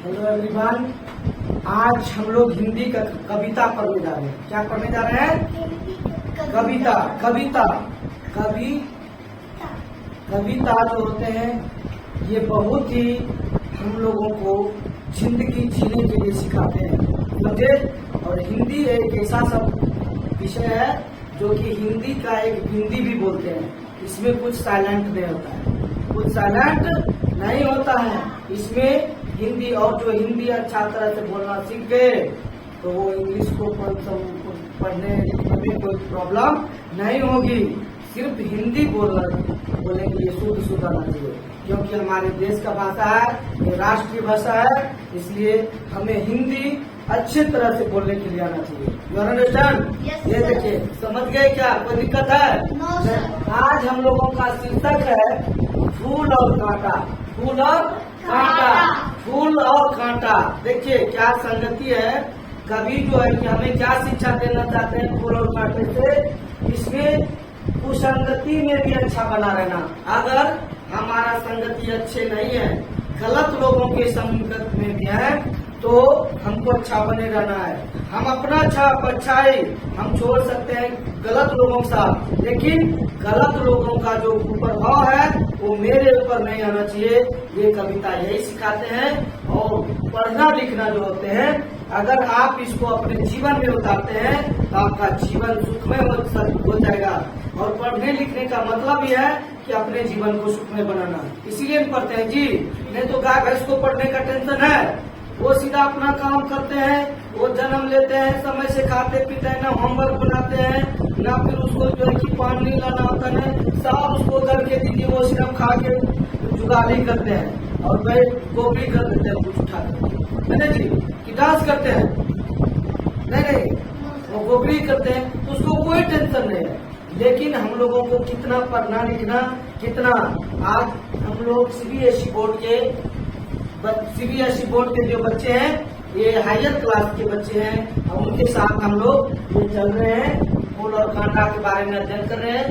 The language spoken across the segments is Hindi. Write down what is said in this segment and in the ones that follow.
हेलो एवरीवन, आज हम लोग हिंदी का कविता पढ़ने जा रहे हैं। क्या पढ़ने जा रहे हैं? कविता। कविता कविता जो होते हैं ये बहुत ही हम लोगों को जिंदगी जीने के लिए सिखाते हैं, समझे। और हिंदी एक ऐसा सब विषय है जो कि हिंदी का एक हिंदी भी बोलते हैं। इसमें कुछ साइलेंट नहीं होता है, कुछ साइलेंट नहीं होता है इसमें हिंदी। और जो हिंदी अच्छा तरह से बोलना सीख गए तो वो इंग्लिश को पढ़ने लिखने में कोई प्रॉब्लम नहीं होगी। सिर्फ हिंदी बोलने के लिए शुद्ध आना चाहिए, क्योंकि हमारे देश का भाषा है, ये राष्ट्रीय भाषा है, इसलिए हमें हिंदी अच्छी तरह से बोलने के लिए आना चाहिए। You understand? ये देखिए, समझ गए क्या? कोई दिक्कत है? आज हम लोगों का शीर्षक है फूल और कांटा। फूल और कांटा, फूल और कांटा। देखिए क्या संगति है। कवि जो है कि हमें क्या शिक्षा देना चाहते हैं फूल और कांटे से? इसमें कुसंगति में भी अच्छा बना रहना। अगर हमारा संगति अच्छे नहीं है, गलत लोगों के संगत में भी है, तो हमको अच्छा बने रहना है। हम अपना अच्छाई हम छोड़ सकते हैं गलत लोगों के साथ, लेकिन गलत लोगों का जो प्रभाव है वो मेरे ऊपर नहीं आना चाहिए। ये कविता यही सिखाते हैं। और पढ़ना लिखना जो होते हैं, अगर आप इसको अपने जीवन में उतारते हैं तो आपका जीवन सुखमय हो जाएगा। और पढ़ने लिखने का मतलब यह है कि अपने जीवन को सुखमय बनाना। इसीलिए हम पढ़ते हैं जी। नहीं तो गाय भैंस को पढ़ने का टेंशन है, वो सीधा अपना काम करते हैं, वो जन्म लेते हैं, समय से खाते पीते हैं, ना होमवर्क बनाते हैं, ना फिर उसको जो है कि पानी लाना होता है, सब उसको करके दीजिए, वो सिर्फ खा के जुगाली करते हैं और वह गोभी कर देते हैं कुछ उठा कर, है ना जी। कि डांस करते हैं? नहीं, वो गोभी करते हैं, तो उसको कोई टेंशन नहीं है। लेकिन हम लोगों को कितना पढ़ना लिखना, कितना आज हम लोग सीबीएसई बोर्ड के जो बच्चे हैं, ये हायर क्लास के बच्चे हैं, और उनके साथ हम लोग ये चल रहे हैं, फूल और कांटा के बारे में अध्ययन कर रहे हैं।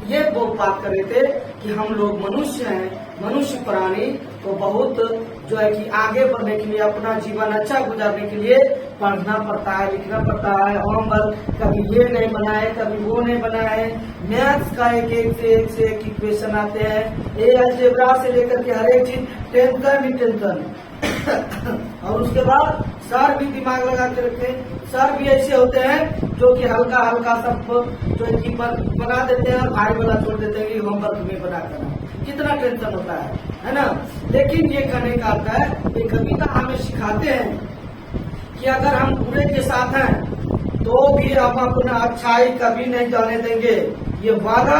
ये वो बात कर रहे थे कि हम लोग मनुष्य हैं, मनुष्य प्राणी तो बहुत जो है कि आगे बढ़ने के लिए, अपना जीवन अच्छा गुजारने के लिए पढ़ना पड़ता है, लिखना पड़ता है। होमवर्क कभी ये नहीं बनाए, कभी वो नहीं बनाए। मैथ्स का एक से एक इक्वेशन आते हैं, ये अलजेब्रा से लेकर के हर एक चीज टेंशन ही टेंशन। और उसके बाद सर भी दिमाग लगा के रखते हैं। सर भी ऐसे होते हैं जो कि हल्का हल्का सब जो है बना देते हैं और भाई वाला छोड़ देते हैं कि होमवर्क में बना करना। कितना टेंशन होता है ना। लेकिन ये कहने का अर्थ है, ये कविता हमें सिखाते हैं कि अगर हम बुरे के साथ हैं तो भी हम अपना अच्छाई कभी नहीं जाने देंगे। ये वादा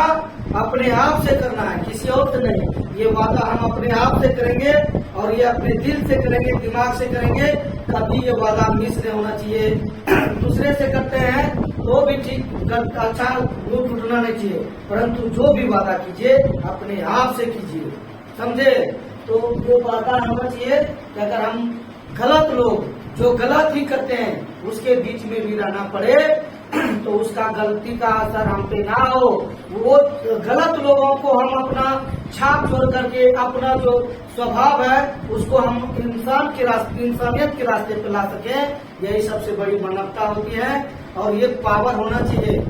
अपने आप से करना है, किसी और से नहीं। ये वादा हम अपने आप से करेंगे और ये अपने दिल से करेंगे, दिमाग से करेंगे। कभी ये वादा मिस नहीं होना चाहिए। दूसरे से करते हैं तो भी ठीक, अच्छा रूप उठना नहीं चाहिए, परंतु जो भी वादा कीजिए अपने आप से कीजिए, समझे। तो वो वादा होना चाहिए कि अगर हम गलत लोग जो गलत ही करते हैं उसके बीच में भी रहना पड़े तो उसका गलती का असर हम पे ना हो। वो गलत लोगों को हम अपना छाप छोड़ करके अपना जो स्वभाव है उसको हम इंसानियत के रास्ते पे ला सके। यही सबसे बड़ी मानवता होती है। और ये पावर होना चाहिए,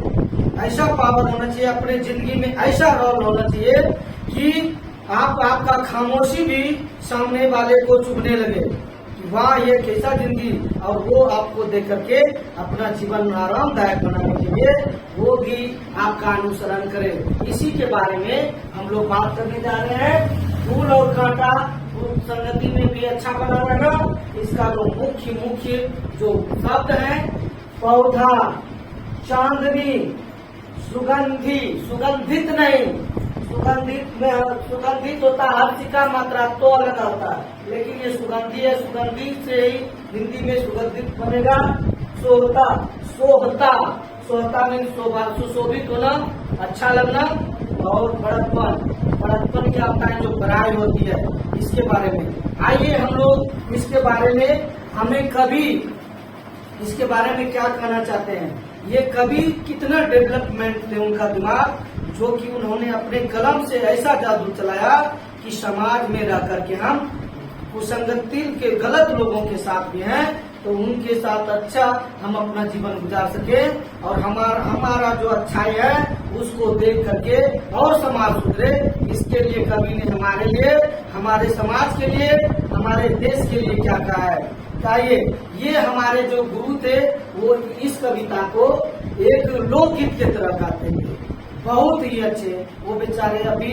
ऐसा पावर होना चाहिए अपने जिंदगी में, ऐसा रोल होना चाहिए कि आपका खामोशी भी सामने वाले को चुभने लगे, वाह ये कैसा जिंदगी, और वो आपको देख करके अपना जीवन आरामदायक बनाने के लिए वो भी आपका अनुसरण करे। इसी के बारे में हम लोग बात करने जा रहे हैं। फूल और कांटा, संगति में भी अच्छा बना रहना। इसका जो मुख्य जो शब्द है, पौधा, चांदनी, सुगंधी, सुगंधित नहीं, सुगंधित होता है, हर चीज का मात्रा तो अलग होता है, लेकिन ये सुगंधी है। सुगंधी से ही हिंदी में सुगंधित बनेगा। सोहता में शोभा, सुशोभित होना, अच्छा लगना। और बड़प्पन क्या होता है, जो बड़ाई होती है, इसके बारे में आइए हम लोग इसके बारे में, हमें कभी इसके बारे में क्या कहना चाहते हैं। ये कभी कितना डेवलपमेंट थे उनका दिमाग, जो कि उन्होंने अपने कलम से ऐसा जादू चलाया कि समाज में रह करके हम कुसंगति के गलत लोगों के साथ भी हैं, तो उनके साथ अच्छा हम अपना जीवन गुजार सके और हमारा जो अच्छाई है उसको देख करके और समाज सुधरे। इसके लिए कवि ने हमारे लिए, हमारे समाज के लिए, हमारे देश के लिए क्या कहा है। ये हमारे जो गुरु थे वो इस कविता को एक लोकगीत की तरह गाते थे, बहुत ही अच्छे। वो बेचारे अभी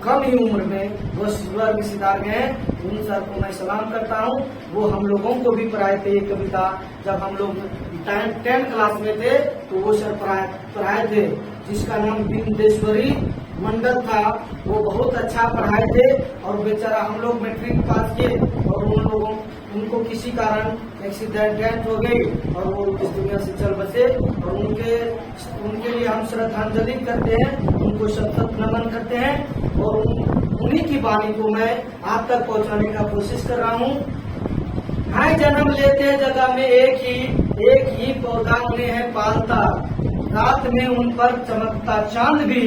कम ही उम्र में वो स्वर्ग सिधार गए हैं, उन सर को मैं सलाम करता हूँ। वो हम लोगों को भी पढ़ाए थे ये कविता, जब हम लोग 10th क्लास में थे तो वो सर पढ़ाए थे, जिसका नाम बिंदेश्वरी मंडल था। वो बहुत अच्छा पढ़ाए थे और बेचारा हम लोग मैट्रिक पास किए और उनको किसी कारण एक्सीडेंट हो गई और वो इस दुनिया से चल बसे। और उनके लिए हम श्रद्धांजलि करते हैं, उनको सतत नमन करते हैं और उन्हीं की वाणी को मैं आप तक पहुंचाने का कोशिश कर रहा हूँ। हाय जन्म लेते जगह में एक ही पौधा उन्हें है पालता, रात में उन पर चमकता चांद भी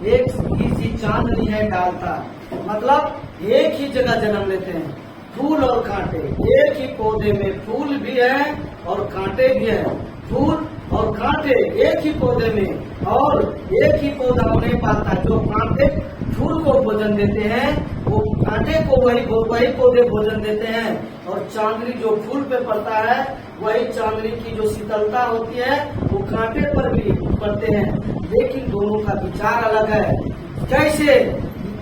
एक ही सी चांदनी है डालता। मतलब एक ही जगह जन्म लेते हैं, फूल और कांटे, एक ही पौधे में फूल भी है और कांटे भी है। फूल और कांटे एक ही पौधे में और एक ही पौधा उन्हें पालता है। जो कांटे फूल को भोजन देते हैं वो कांटे को वही पौधे भोजन देते हैं और चांदनी जो फूल पे पड़ता है वही चांदनी की जो शीतलता होती है वो कांटे पर भी पड़ते हैं। लेकिन दोनों का विचार अलग है। कैसे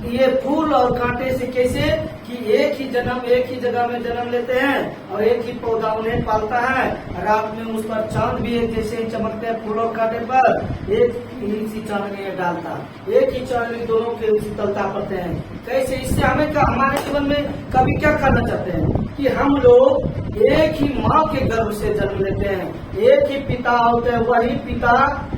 ये फूल और कांटे से, कैसे कि एक ही जगह में जन्म लेते हैं और एक ही पौधा उन्हें पालता है, रात में उस पर चांद भी एक जैसे चमकते हैं फूल और कांटे पर, एक ही सी चांदनी डालता, एक ही चांदनी दोनों के शीतलता पड़ते हैं। कैसे, इससे हमें हमारे जीवन में कभी क्या करना चाहते हैं कि हम लोग एक ही माँ के गर्भ से जन्म लेते हैं, एक ही पिता होते हैं, वही पिता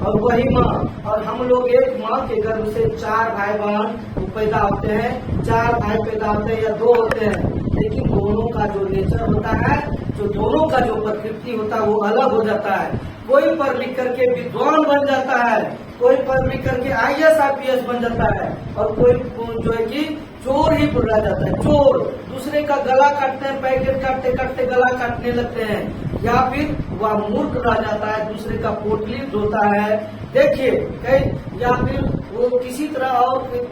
और वही माँ, और हम लोग एक माँ के गर्भ से 4 भाई बहन पैदा होते हैं, 4 भाई पैदा होते हैं या 2 होते हैं। लेकिन दोनों का जो नेचर होता है, जो दोनों का जो प्रकृति होता है वो अलग हो जाता है। कोई पढ़ लिख करके विद्वान बन जाता है, कोई पढ़ लिख करके IAS IPS बन जाता है और कोई जो है कि चोर ही बुला जाता है। चोर दूसरे का गला काटते हैं, पैकेट काटते काटते गला काटने लगते हैं, या फिर वह मूर्ख रह जाता है, दूसरे का पोटली धोता है। देखिए कई, या फिर वो किसी तरह और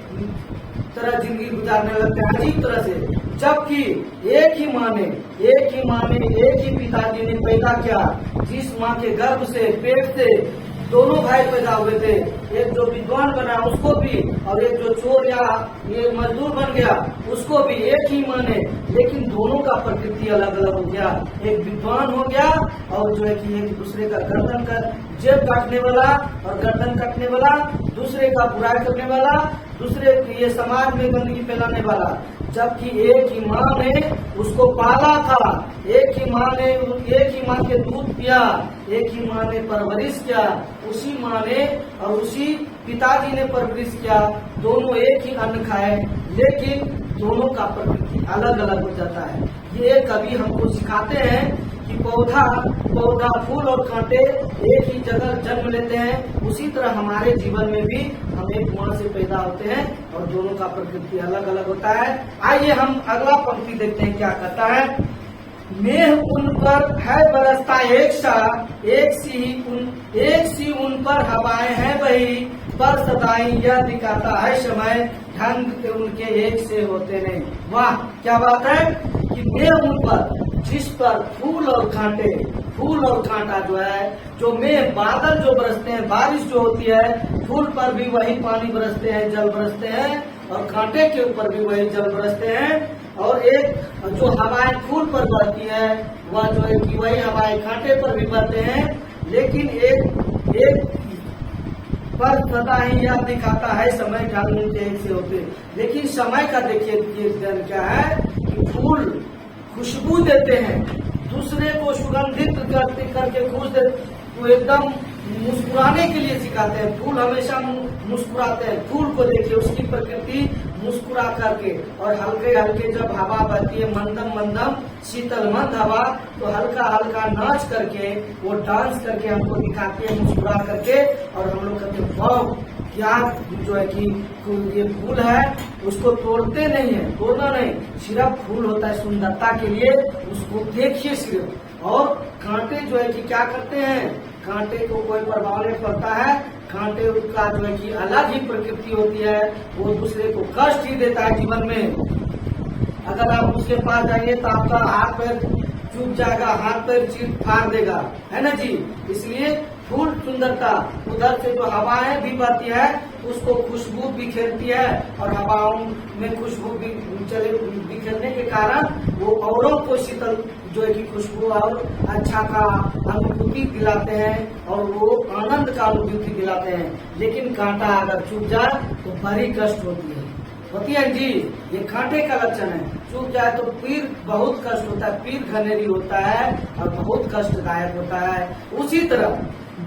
तरह जिंदगी गुजारने लगते हैं अजीब तरह से। जबकि एक ही माँ ने एक ही पिताजी ने पैदा किया, जिस माँ के गर्भ से, पेट से दोनों भाई पैदा हुए थे, एक जो विद्वान बना उसको भी और एक जो चोर या ये मजदूर बन गया उसको भी एक ही माँ ने। लेकिन दोनों का प्रकृति अलग अलग हो गया, एक विद्वान हो गया और जो है कि एक दूसरे का गर्दन का जेब काटने वाला और गर्दन काटने वाला, दूसरे का बुराई करने वाला, दूसरे ये समाज में गंदगी फैलाने वाला। जबकि एक ही माँ ने उसको पाला था, एक ही माँ के दूध पिया, एक ही माँ ने परवरिश किया, उसी माँ ने और उसी पिताजी ने परवरिश किया, दोनों एक ही अन्न खाए, लेकिन दोनों का प्रकृति अलग अलग हो जाता है। ये कवि हमको सिखाते हैं कि पौधा फूल और कांटे एक ही जगह जन्म लेते हैं, उसी तरह हमारे जीवन में भी हम एक माँ से पैदा होते हैं और दोनों का प्रकृति अलग अलग होता है। आइए हम अगला पंक्ति देखते हैं क्या कहता है। मेघ उन पर है बरसता एक सी उन पर हवाएं हैं बही, पर सदाई यह दिखाता है समय, ढंग के उनके एक से होते नहीं। वाह क्या बात है कि मेघ उन पर, जिस पर फूल और कांटा जो है, जो मेघ बादल जो बरसते हैं, बारिश जो होती है, फूल पर भी वही पानी बरसते हैं, जल बरसते हैं, और कांटे के ऊपर भी वही जल बरसते हैं। और एक जो हवाएं फूल पर बहती है वह जो है कि वही हवाएं कांटे पर भी बहते हैं। लेकिन एक पर सदा ही यह दिखाता है समय, ढंग उनके एक से होते। लेकिन समय का देखिए क्या है कि फूल खुशबू देते हैं, दूसरे को सुगंधित करके खुश देते, तो एकदम मुस्कुराने के लिए सिखाते हैं। फूल हमेशा मुस्कुराते हैं, फूल को देखिए उसकी प्रकृति मुस्कुरा करके, और हल्के हल्के जब हवा बहती है, मंदम शीतल मंद हवा, तो हल्का हल्का नाच करके वो डांस करके हमको दिखाते हैं मुस्कुरा करके, और हम लोग कहते हैं वाह क्या जो है कि ये फूल है उसको तोड़ते नहीं है, तोड़ना नहीं, सिर्फ फूल होता है सुंदरता के लिए, उसको देखिए सिर्फ। और कांटे जो है कि क्या करते हैं, कांटे को कोई प्रभाव नहीं पड़ता है, कांटे का जो है कि अलग ही प्रकृति होती है, वो दूसरे को कष्ट ही देता है जीवन में। अगर आप उसके पास जाएंगे तो आपका हाथ पैर चूक जाएगा, हाथ पैर चीर फाड़ देगा, है ना जी। इसलिए फूल सुंदरता, उधर से जो हवाएं भी बहती है उसको खुशबू बिखेरती है, और हवाओं में खुशबू बिखेरने के कारण वो औरों को शीतल जो है कि खुशबू और अच्छा का अनुभूति दिलाते हैं, और वो आनंद का अनुभूति दिलाते हैं। लेकिन कांटा अगर चुभ जाए तो बड़ी कष्ट होती है जी। ये कांटे का लक्षण है, चूक जाए तो पीर बहुत कष्ट होता है, पीर घनेरी होता है और बहुत कष्टदायक होता है। उसी तरह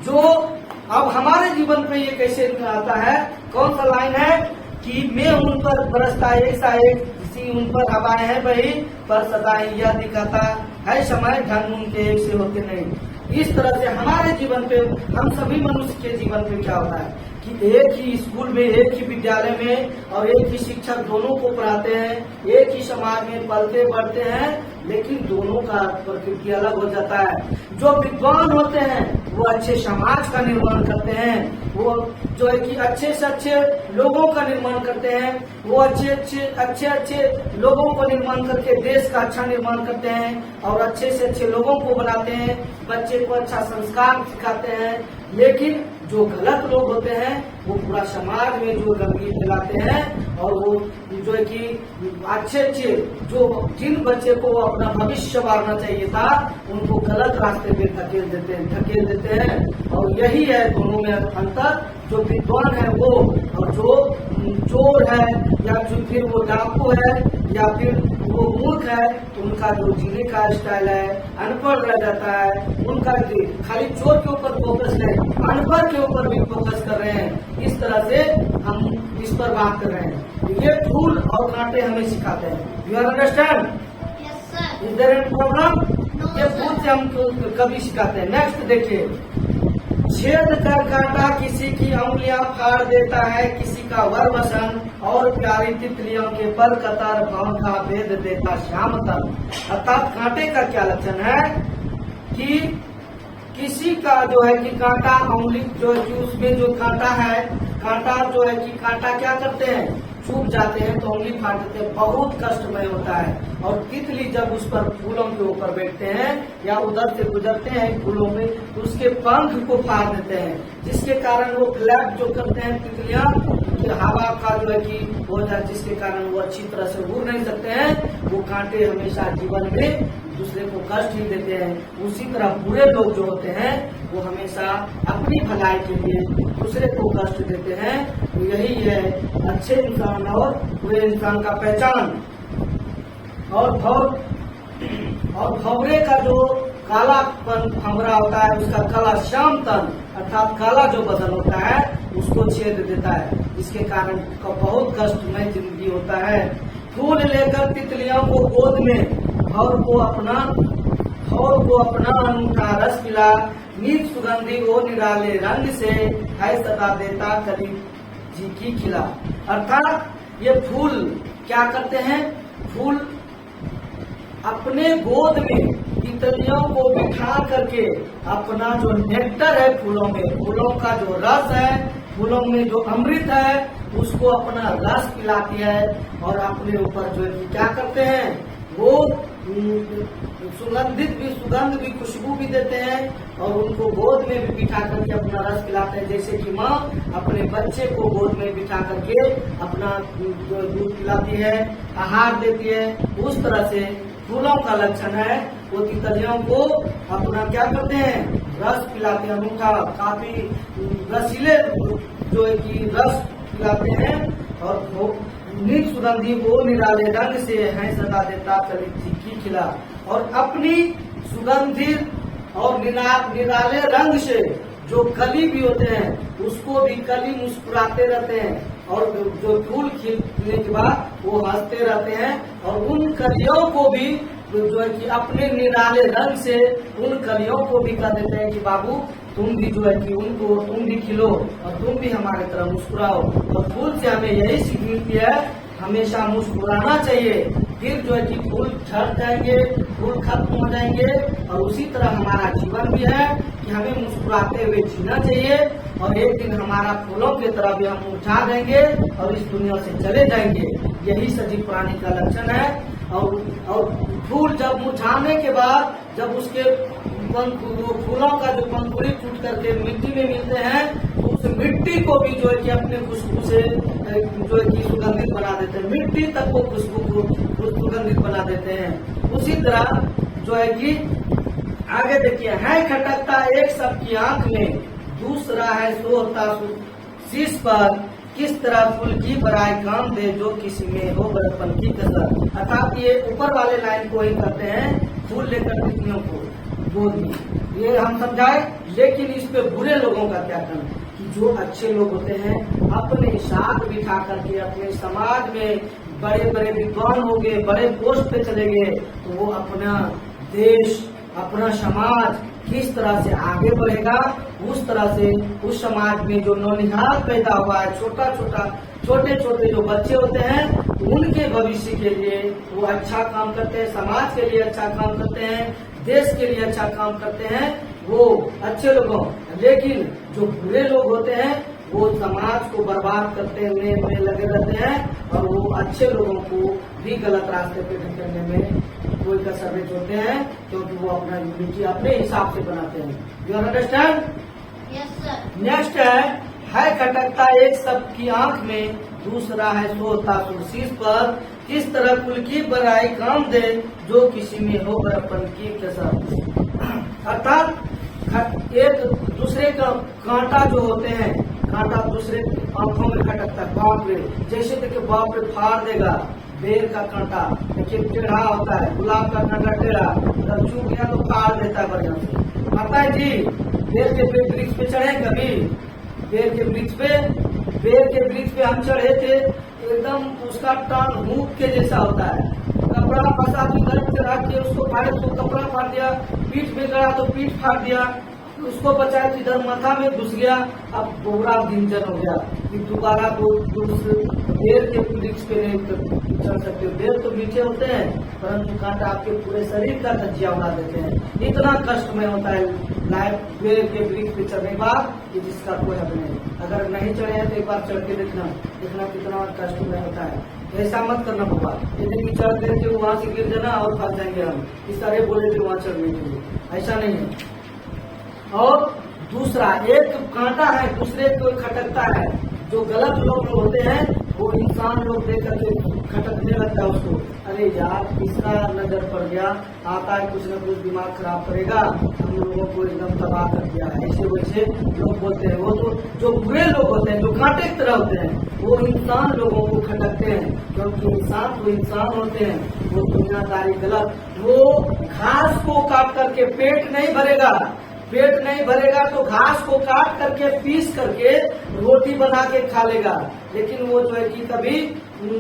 जो अब हमारे जीवन पे ये कैसे आता है, कौन सा लाइन है कि मैं उन पर बरसता ऐसा एक सी उन पर हवाएं है बही पर सदाई यह दिखाता है समय ढंग उनके एक से होते नहीं। इस तरह से हमारे जीवन पे, हम सभी मनुष्य के जीवन पे क्या होता है कि एक ही स्कूल में, एक ही विद्यालय में और एक ही शिक्षक दोनों को पढ़ाते हैं, एक ही समाज में पलते बढ़ते हैं, लेकिन दोनों का प्रकृति अलग हो जाता है। जो विद्वान होते हैं वो अच्छे समाज का निर्माण करते हैं, वो जो है कि अच्छे से अच्छे लोगों का निर्माण करते हैं, वो अच्छे लोगों को निर्माण करके देश का अच्छा निर्माण करते हैं, और अच्छे से अच्छे लोगों को बनाते हैं, बच्चे को अच्छा संस्कार सिखाते हैं। लेकिन जो गलत लोग होते हैं वो पूरा समाज में जो गंदगी फैलाते हैं, और वो जो है कि अच्छे जो जिन बच्चे को अपना भविष्य वारना चाहिए था उनको गलत रास्ते पे धकेल देते हैं। और यही है दोनों में अंतर, जो विद्वान है वो और जो चोर है या जो फिर वो डाकू है या फिर वो मूर्ख है, उनका जो जीने का स्टाइल है अनपढ़ रह जाता है। उनका खाली चोर के ऊपर फोकस नहीं, अनपढ़ के ऊपर भी फोकस कर रहे हैं। इस तरह से हम इस पर बात कर रहे हैं। ये फूल और कांटे हमें सिखाते हैं। You understand? Is there any problem? ये फूल से हम कभी सिखाते हैं। नेक्स्ट देखिए, छेद कर कांटा किसी की उंगलियां फाड़ देता है, किसी का वर वसन और प्यारी तितलियों के पर कतार भाव का भेद देता श्याम तन। अर्थात कांटे का क्या लक्षण है कि किसी का जो है कि कांटा उंगली जो है कि उसमें जो कांटा है, कांटा जो है कि कांटा क्या करते हैं, चूक जाते हैं तो उंगली फाड़ देते हैं, बहुत कष्टमय होता है। और तितली जब उस पर फूलों के ऊपर बैठते हैं या उधर से गुजरते हैं फूलों में, तो उसके पंख को फाड़ देते हैं, जिसके कारण वो फ्लैप जो करते हैं तितलियां, हवा का जो है कि हो जाए, जिसके कारण वो अच्छी तरह से उड़ नहीं सकते हैं। वो कांटे हमेशा जीवन में दूसरे को कष्ट ही देते हैं। उसी तरह बुरे लोग जो होते हैं वो हमेशा अपनी भलाई के लिए दूसरे को कष्ट देते हैं। तो यही है अच्छे इंसान और बुरे इंसान का पहचान। और भौरे का जो कालापन भंवरा होता है उसका काला श्याम तन, अर्थात काला जो बदन होता है उसको छेद देता है, जिसके कारण बहुत कष्टमय जिंदगी होता है। फूल लेकर तितलियों को गोद में और को अपना अनूठा रस पिला, नील सुगंधी वो निराले रंग से है सदा देता कली जी की खिला। अर्थात ये फूल क्या करते हैं, फूल अपने गोद में तितलियों को बिठा करके अपना जो नेक्टर है फूलों में, फूलों का जो रस है, फूलों में जो अमृत है, उसको अपना रस पिलाती है। और अपने ऊपर जो है क्या करते हैं, वो सुगंध भी खुशबू भी देते हैं, और उनको गोद में भी बिठा करके अपना रस पिलाते हैं। जैसे कि माँ अपने बच्चे को गोद में बिठा करके अपना दूध पिलाती है, आहार देती है, उस तरह से फूलों का लक्षण है वो तितलियों को अपना क्या करते हैं, रस पिलाते हैं, अनूठा काफी रसीले जो है कि रस पिलाते हैं। और नील सुगंधी वो निराले रंग से है सदा देता कली की खिला। और अपनी सुगंधित और निराले रंग से जो कली भी होते हैं उसको भी कली मुस्कुराते रहते हैं, और जो फूल खिलने के बाद वो हंसते रहते हैं। और उन कलियों को भी जो है कि अपने निराले रंग से उन कलियों को भी कह देते हैं कि बाबू तुम भी जो है कि उनको तुम भी खिलो और तुम भी हमारे तरह मुस्कुराओ। और फूल से हमें यही सीख मिलती है, हमेशा मुस्कुराना चाहिए, फिर जो है कि फूल झड़ जाएंगे, फूल खत्म हो जाएंगे। और उसी तरह हमारा जीवन भी है कि हमें मुस्कुराते हुए जीना चाहिए, और एक दिन हमारा फूलों की तरह भी हम मुरझा जाएंगे और इस दुनिया से चले जाएंगे। यही सजीव प्राणी का लक्षण है। और फूल जब मुरझाने के बाद जब उसके फूलों का जो पंखुड़ी टूट करके मिट्टी में मिलते हैं, तो उस मिट्टी को भी जो है कि अपने खुशबू से जो है कि सुगंधित बना देते हैं, मिट्टी तक को खुशबू को सुगंधित बना देते हैं। उसी तरह जो है कि आगे देखिए, है खटकता एक सबकी आंख में, दूसरा है सोता शीश पर, किस तरह फूल की बराई काम दे जो किसी में हो बड़प्पन की कसर। अर्थात ये ऊपर वाले लाइन को ही करते हैं, फूल लेकर तितलियों को गोद में, ये हम समझाए। लेकिन इस पे बुरे लोगों का क्या करना, कि जो अच्छे लोग होते हैं अपने साथ बिठा करके अपने समाज में बड़े बड़े विद्वान हो गए, बड़े पोस्ट पे चले गए, तो वो अपना देश अपना समाज किस तरह से आगे बढ़ेगा, उस तरह से उस समाज में जो नौनिहाल पैदा हुआ है, छोटे छोटे जो बच्चे होते हैं, उनके भविष्य के लिए वो अच्छा काम करते हैं, समाज के लिए अच्छा काम करते हैं, देश के लिए अच्छा काम करते हैं, वो अच्छे लोगों। लेकिन जो बुरे लोग होते हैं वो समाज को बर्बाद करते हुए में लगे रहते हैं, और वो अच्छे लोगों को भी गलत रास्ते पे ढकेलने में कोई कसर नहीं छोड़ते हैं, क्योंकि वो अपना यूनिटी अपने हिसाब से बनाते हैं। You understand? Yes sir. Next है खटकता एक सबकी आंख में, दूसरा है सोता शीश पर, किस तरह कुल की बड़ाई काम दे जो किसी में हो बड़प्पन की कसर। अर्थात एक दूसरे का कांटा जो होते हैं, कांटा दूसरे आंखों में खटकता है, बाप रे, जैसे देखिए बाप रे फाड़ देगा। बेर का कांटा देखिए टेढ़ा होता है, गुलाब का कांटा टेढ़ा, जब चूक गया तो फाड़ देता है बढ़िया से। पता है जी, बेर के वृक्ष पे चढ़े कभी, बेर के वृक्ष पे हम चढ़े थे, एकदम उसका टांग हुक के जैसा होता है, कपड़ा फंसा तो गर्म चढ़ा के उसको फाड़े तो कपड़ा फाड़ दिया, पीठ में गड़ा तो पीठ फाड़ दिया, उसको बचाए तो इधर माथा में घुस गया, अब पूरा दिनजन हो गया कि दोबारा को बेर के वृक्ष पे नहीं चढ़ सकते। बेर तो मीठे होते हैं, परंतु कांटा आपके पूरे शरीर का धज्जिया उड़ा देते हैं। इतना कष्टमय होता है लाइफ बेर के वृक्ष पे चढ़ने के बाद कि जिसका कोई हद नहीं। अगर नहीं चढ़े हैं तो एक बार चढ़ के देखना कितना कष्टमय होता है। ऐसा मत करना होगा, यदि चढ़ करके वहां से गिर जाना और फंस जाएंगे हम, इस तरह बोले थे वहां चढ़ने के लिए, ऐसा नहीं है। और दूसरा एक कांटा है दूसरे को खटकता है, जो गलत लोग होते हैं वो इंसान लोग देख करके खटकने लगता है उसको, अरे यार इसका नजर पड़ गया, आता है कुछ न कुछ दिमाग खराब करेगा, हम लोगों को एकदम तबाह कर दिया, ऐसे वैसे लोग बोलते हैं। वो तो जो बुरे लोग होते हैं, जो कांटे की तरह होते हैं, वो इंसान लोगों को खटकते हैं, क्योंकि इंसान तो इंसान होते हैं, वो दुनियादारी गलत। वो घास को काट करके पेट नहीं भरेगा तो घास को काट करके पीस करके रोटी बना के खा लेगा, लेकिन वो जो है कि कभी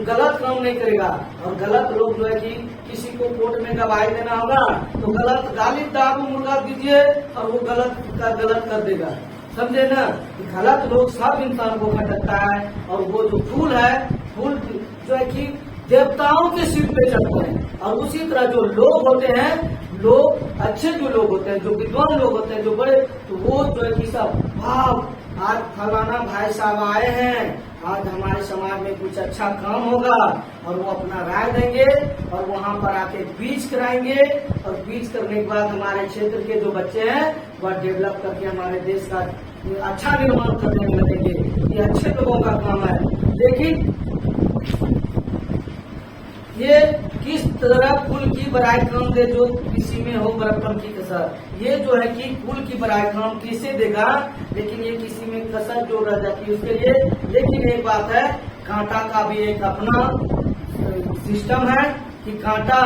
गलत काम नहीं करेगा। और गलत लोग जो है कि किसी को कोर्ट में गवाही देना होगा तो गलत गाली दारू मुर्गा दीजिए और वो गलत कर देगा, समझे ना। गलत लोग सब इंसान को खटकता है। और वो जो फूल है, फूल जो है कि देवताओं के सिर पे चढ़ते हैं। और उसी तरह जो लोग होते हैं, लोग अच्छे जो लोग होते हैं, जो विद्वान लोग होते हैं, जो बड़े, तो वो जो है कि सब भाव, आज फलाना भाई साहब आए हैं, आज हमारे समाज में कुछ अच्छा काम होगा, और वो अपना राय देंगे और वहाँ पर आके बीज कराएंगे, और बीज करने के बाद हमारे क्षेत्र के जो बच्चे हैं वह डेवलप करके हमारे देश का अच्छा निर्माण करने में लगेंगे। ये अच्छे लोगों का काम है। लेकिन ये किस तरह फूल की बड़ाई काम दे जो किसी में हो बड़प्पन की कसर। ये जो है कि फूल की बड़ाई काम किसे देगा, लेकिन ये किसी में कसर जो रह जाती है उसके लिए। लेकिन एक बात है, कांटा का भी एक अपना सिस्टम है कि कांटा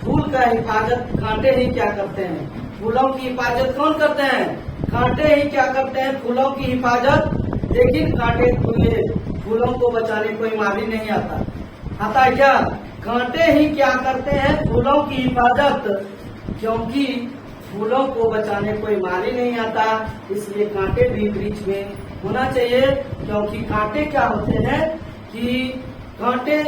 फूल का हिफाजत कांटे ही क्या करते हैं, फूलों की हिफाजत कौन करते हैं, कांटे ही क्या करते हैं, फूलों की हिफाजत। लेकिन कांटे फूलों को बचाने कोई माली नहीं आता है क्या, कांटे ही क्या करते हैं, फूलों की हिफाजत। क्योंकि फूलों को बचाने कोई माली नहीं आता, इसलिए कांटे भी वृक्ष में होना चाहिए। क्योंकि कांटे क्या होते हैं कि कांटे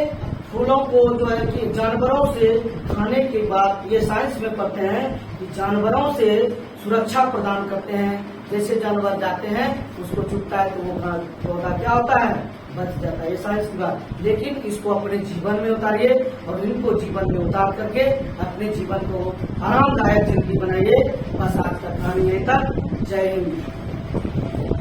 फूलों को जो है कि जानवरों से खाने के बाद, ये साइंस में पढ़ते हैं कि जानवरों से सुरक्षा प्रदान करते हैं। जैसे जानवर जाते हैं उसको चुभता है तो वो पौधा क्या होता है, बच जाता है। ये साइंस की बात, लेकिन इसको अपने जीवन में उतारिए और इनको जीवन में उतार करके अपने जीवन को आरामदायक जिंदगी बनाइए। बस आज का कहानी यहीं तक। जय हिंद।